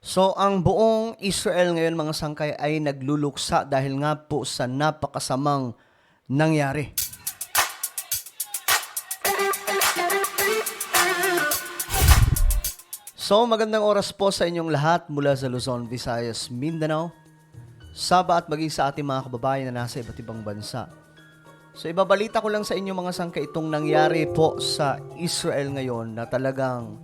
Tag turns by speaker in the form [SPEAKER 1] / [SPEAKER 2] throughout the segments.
[SPEAKER 1] So, ang buong Israel ngayon mga sangkay ay nagluluksa dahil nga po sa napakasamang nangyari. So, magandang oras po sa inyong lahat mula sa Luzon, Visayas, Mindanao, Sabah at maging sa ating mga kababayan na nasa iba't ibang bansa. So, ibabalita ko lang sa inyo mga sangkay itong nangyari po sa Israel ngayon na talagang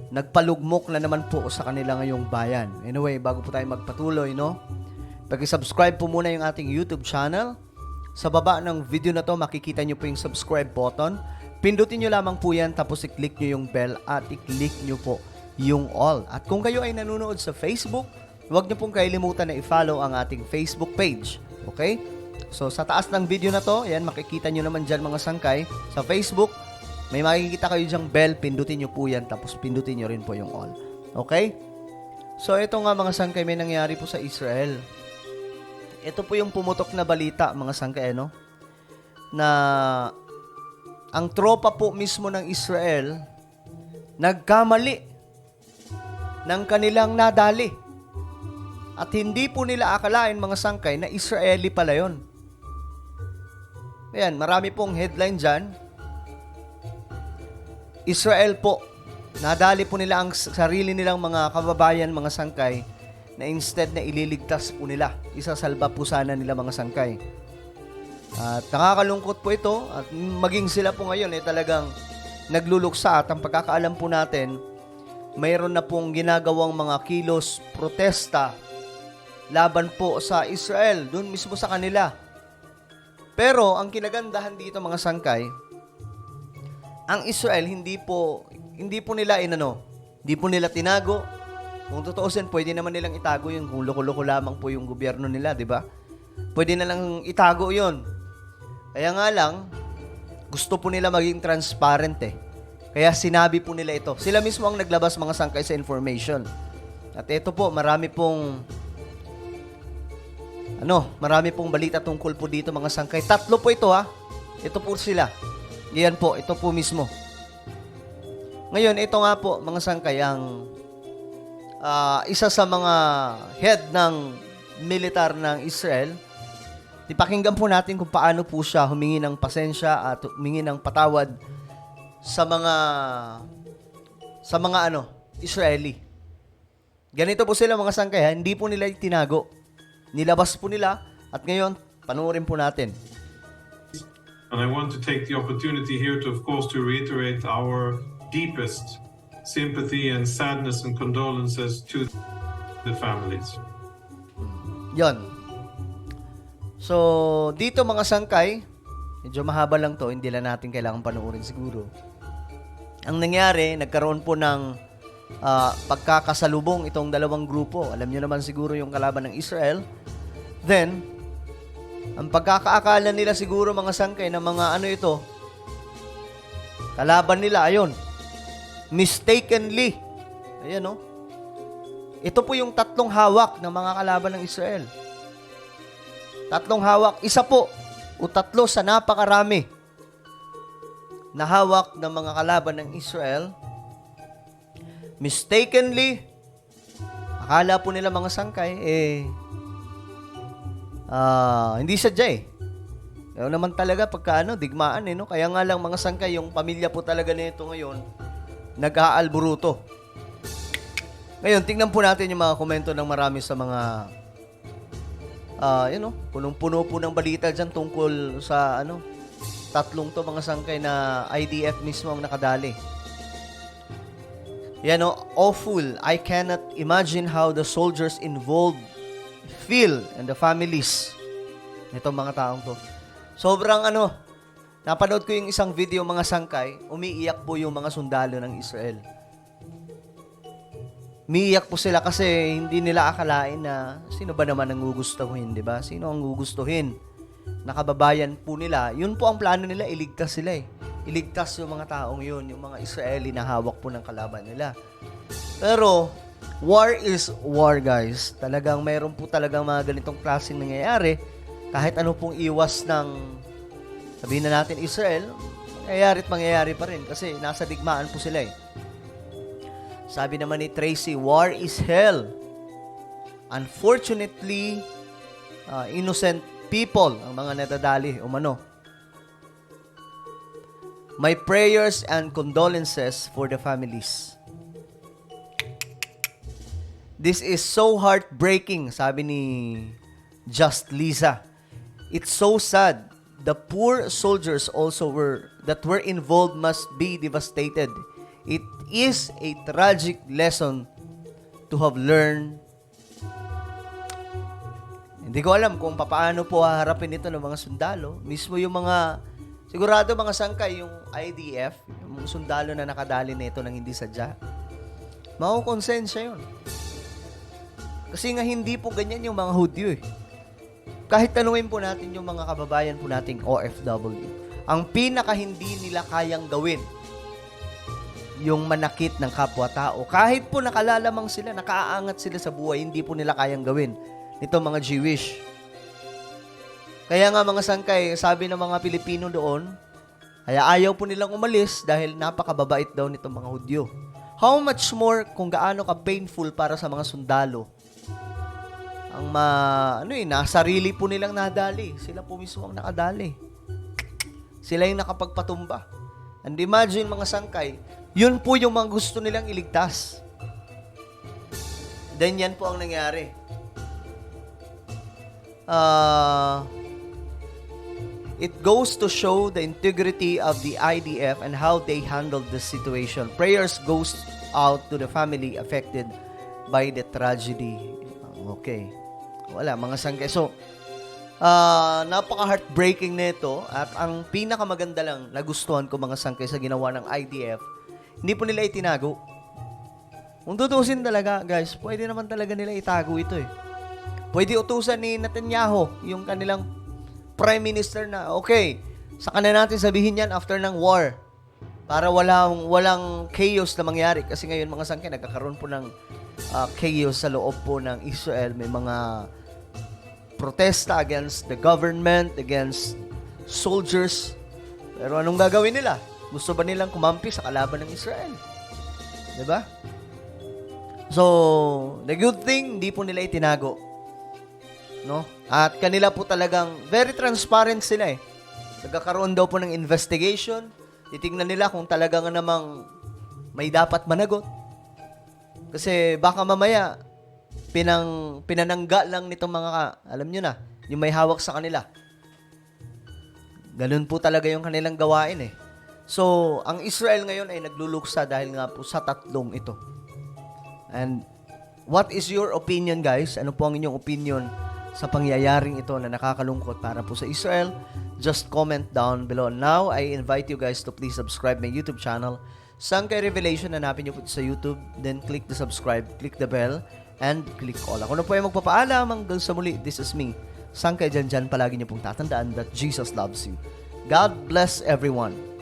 [SPEAKER 1] nagpalugmok na naman po sa kanila ngayong bayan. Anyway, bago po tayo magpatuloy, no? Pag-subscribe po muna yung ating YouTube channel. Sa baba ng video na to, makikita nyo po yung subscribe button. Pindutin nyo lamang po yan, tapos i-click nyo yung bell at i-click nyo po yung all. At kung kayo ay nanonood sa Facebook, huwag nyo pong kailimutan na i-follow ang ating Facebook page. Okay? So, sa taas ng video na to, yan, makikita nyo naman dyan mga sangkay. Sa Facebook, may makikita kayo dyang bell, pindutin nyo po yan, tapos pindutin nyo rin po yung all. Okay? So, ito nga mga sangkay, may nangyari po sa Israel. Ito po yung pumutok na balita, mga sangkay, no? Na ang tropa po mismo ng Israel nagkamali ng kanilang nadali. At hindi po nila akalain, mga sangkay, na Israeli pala yun. Ayan, marami pong headline dyan. Israel po, nadali po nila ang sarili nilang mga kababayan, mga sangkay, na instead na ililigtas po nila, isasalba po sana nila mga sangkay. At nakakalungkot po ito, at maging sila po ngayon ay talagang nagluluksa. At ang pagkakaalam po natin, mayroon na pong ginagawang mga kilos protesta laban po sa Israel, doon mismo sa kanila. Pero ang kinagandahan dito mga sangkay, ang Israel hindi po nila hindi po nila tinago. Kung tutuusin, pwede naman nilang itago yun kung loko-loko lamang po yung gobyerno nila, di ba? Pwede na lang itago yun. Kaya nga lang, gusto po nila maging transparent eh. Kaya sinabi po nila ito. Sila mismo ang naglabas mga sangkay sa information. At ito po, marami pong balita tungkol po dito mga sangkay. 3 po ito ha. Ito po sila. Yan po, ito po mismo. Ngayon, ito nga po, mga sangkay, ang isa sa mga head ng militar ng Israel. Ipakinggan po natin kung paano po siya humingi ng pasensya at humingi ng patawad sa mga Israeli. Ganito po sila mga sangkay, ha? Hindi po nila tinago. Nilabas po nila at ngayon, panoorin po natin.
[SPEAKER 2] And I want to take the opportunity here to, of course, to reiterate our deepest sympathy and sadness and condolences to the families.
[SPEAKER 1] Yon. So, dito mga sangkay, medyo mahaba lang to, hindi lang natin kailangan panoorin siguro. Ang nangyari, nagkaroon po ng pagkakasalubong itong dalawang grupo. Alam nyo naman siguro yung kalaban ng Israel. Then, ang pagkakaakala nila siguro mga sangkay na mga ito, kalaban nila, ayun, mistakenly, ayan ito po yung 3 hawak ng mga kalaban ng Israel. 3 hawak, isa po o 3 sa napakarami na hawak ng mga kalaban ng Israel. Mistakenly, akala po nila mga sangkay, hindi sadya eh. Kaya naman talaga pagka digmaan no? Kaya nga lang mga sangkay, yung pamilya po talaga nito ngayon, nag-aalburuto. Ngayon, tingnan po natin yung mga komento ng marami sa mga, punong-puno po ng balita dyan tungkol sa, 3 to mga sangkay na IDF mismo ang nakadali. Yan awful. I cannot imagine how the soldiers involved feel and the families nitong mga taong to. Sobrang napanood ko yung isang video mga sangkay, umiiyak po yung mga sundalo ng Israel. Umiiyak po sila kasi hindi nila akalain na sino ba naman ang gugustuhin, di ba? Sino ang gugustuhin? Nakababayan po nila. Yun po ang plano nila, iligtas sila eh. Iligtas yung mga taong yun, yung mga Israeli na hawak po ng kalaban nila. Pero, war is war, guys. Talagang mayroon po talagang mga ganitong klaseng nangyayari. Kahit ano pong iwas ng, sabihin na natin, Israel, mangyayari at mangyayari pa rin kasi nasa digmaan po sila eh. Sabi naman ni Tracy, war is hell. Unfortunately, innocent people ang mga nadadali umano. My prayers and condolences for the families. This is so heartbreaking, sabi ni Just Lisa. It's so sad. The poor soldiers also that were involved must be devastated. It is a tragic lesson to have learned. Hindi ko alam kung paano po haharapin ito ng mga sundalo. Mismo yung mga, sigurado mga sangkay, yung IDF, yung sundalo na nakadali nito ng hindi sadya. Makukonsensya yun. Kasi nga hindi po ganyan yung mga Hudyo eh. Kahit tanungin po natin yung mga kababayan po nating OFW, ang pinaka hindi nila kayang gawin, yung manakit ng kapwa-tao. Kahit po nakalalamang sila, nakaaangat sila sa buhay, hindi po nila kayang gawin nito mga Jewish. Kaya nga mga sangkay, sabi ng mga Pilipino doon, kaya ayaw po nilang umalis dahil napakababait daw nitong mga Hudyo. How much more kung gaano ka painful para sa mga sundalo ang nasarili po nilang nadali. Sila po mismo ang nakadali. Sila yung nakapagpatumba. And imagine mga sangkay, yun po yung mga gusto nilang iligtas. Then yan po ang nangyari. It goes to show the integrity of the IDF and how they handled the situation. Prayers goes out to the family affected by the tragedy. Okay. Wala, mga sangkay. So, napaka-heartbreaking nito at ang pinakamaganda lang nagustuhan ko mga sangkay sa ginawa ng IDF, hindi po nila itinago. Kung tutusin talaga, guys, pwede naman talaga nila itago ito eh. Pwede utusan ni Netanyahu, yung kanilang Prime Minister na, okay, saka na natin sabihin yan after ng war para walang chaos na mangyari. Kasi ngayon mga sangkay, nagkakaroon po ng chaos sa loob po ng Israel. May mga protesta against the government, against soldiers. Pero anong gagawin nila? Gusto ba nilang kumampi sa kalaban ng Israel? Diba? So, the good thing, hindi po nila itinago. No? At kanila po talagang very transparent sila eh. Nagkakaroon daw po ng investigation. Titingnan nila kung talagang namang may dapat managot. Kasi baka mamaya pinanangga lang nitong mga alam nyo na, yung may hawak sa kanila. Ganun po talaga yung kanilang gawain eh. So, ang Israel ngayon ay nagluluksa dahil nga po sa tatlong ito. And what is your opinion, guys? Ano po ang inyong opinion sa pangyayaring ito na nakakalungkot para po sa Israel? Just comment down below. Now, I invite you guys to please subscribe my YouTube channel. Sangkay Revelation, hanapin nyo po sa YouTube. Then click the subscribe, click the bell, and click all. Ako na po ay magpapaalam hanggang sa muli. This is me. Sangkay dyan, palagi nyo pong tatandaan that Jesus loves you. God bless everyone.